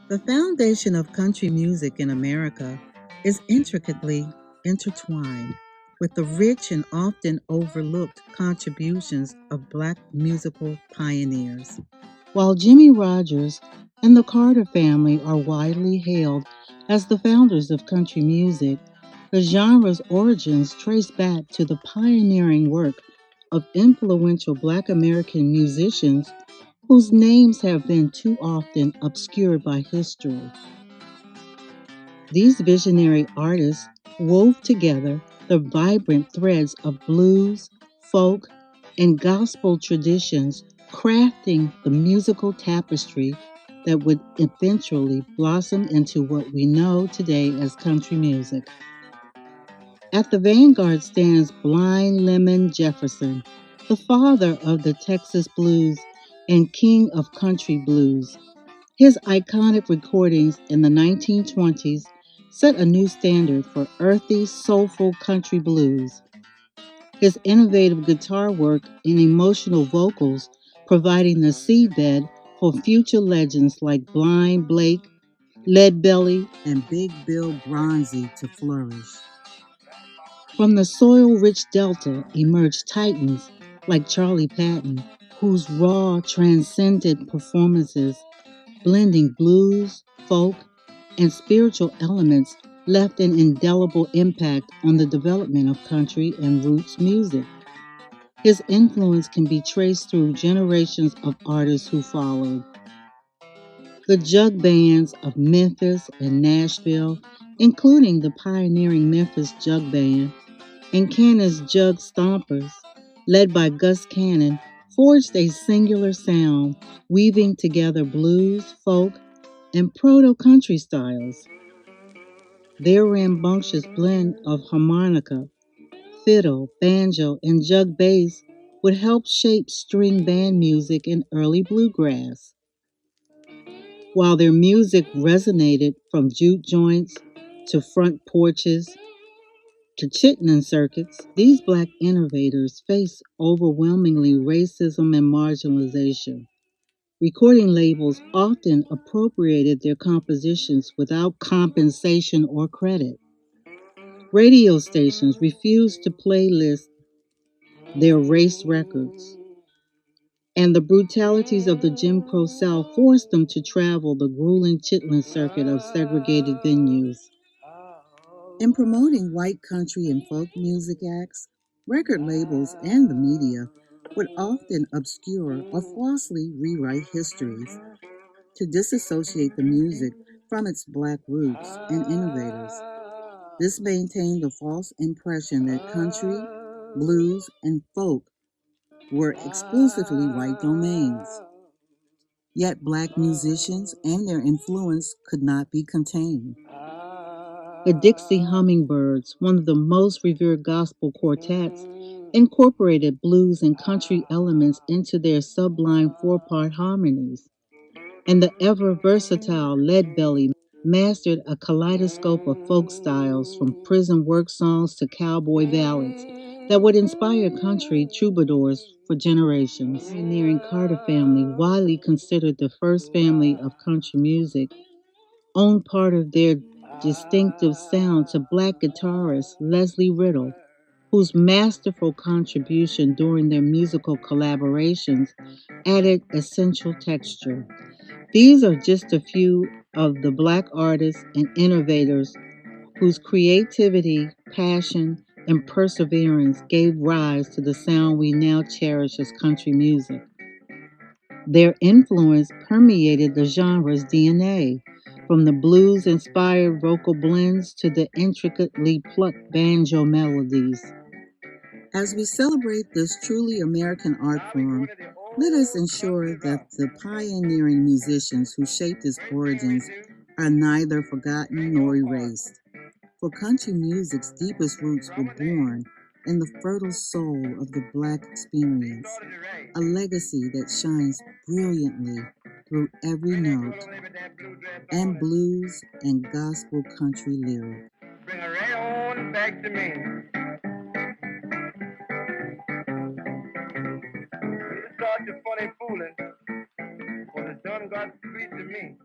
The foundation of country music in America is intricately intertwined with the rich and often overlooked contributions of Black musical pioneers. While Jimmy Rogers and the Carter family are widely hailed as the founders of country music, the genre's origins trace back to the pioneering work of influential Black American musicians whose names have been too often obscured by history. These visionary artists wove together the vibrant threads of blues, folk, and gospel traditions, crafting the musical tapestry that would eventually blossom into what we know today as country music. At the vanguard stands Blind Lemon Jefferson, the father of the Texas blues and king of country blues. His iconic recordings in the 1920s set a new standard for earthy, soulful country blues. His innovative guitar work and emotional vocals providing the seedbed for future legends like Blind Blake, Leadbelly, and Big Bill Bronzy to flourish. From the soil-rich Delta emerged titans like Charlie Patton, whose raw, transcendent performances blending blues, folk, and spiritual elements left an indelible impact on the development of country and roots music. His influence can be traced through generations of artists who followed. The jug bands of Memphis and Nashville, including the pioneering Memphis Jug Band, and Cannon's Jug Stompers, led by Gus Cannon, forged a singular sound, weaving together blues, folk, and proto-country styles. Their rambunctious blend of harmonica, fiddle, banjo, and jug bass would help shape string band music in early bluegrass. While their music resonated from juke joints to front porches to chitlin circuits, these black innovators faced overwhelmingly racism and marginalization. Recording labels often appropriated their compositions without compensation or credit. Radio stations refused to playlist their race records, and the brutalities of the Jim Crow South forced them to travel the grueling chitlin circuit of segregated venues. In promoting white country and folk music acts, record labels and the media would often obscure or falsely rewrite histories to disassociate the music from its black roots and innovators. This maintained the false impression that country, blues, and folk were exclusively white domains. Yet black musicians and their influence could not be contained. The Dixie Hummingbirds, one of the most revered gospel quartets, incorporated blues and country elements into their sublime four-part harmonies. And the ever versatile Leadbelly mastered a kaleidoscope of folk styles from prison work songs to cowboy ballads that would inspire country troubadours for generations. The pioneering Carter family, widely considered the first family of country music, owned part of their distinctive sound to black guitarist Leslie Riddle, whose masterful contribution during their musical collaborations added essential texture. These are just a few of the black artists and innovators whose creativity, passion, and perseverance gave rise to the sound we now cherish as country music. Their influence permeated the genre's DNA, from the blues inspired vocal blends to the intricately plucked banjo melodies. As we celebrate this truly American art form, let us ensure that the pioneering musicians who shaped its origins are neither forgotten nor erased. For country music's deepest roots were born in the fertile soul of the Black experience, a legacy that shines brilliantly through every note, and blues and gospel country lyric. Bring it right on back to me. Start your funny fooling, for the done got sweet to me.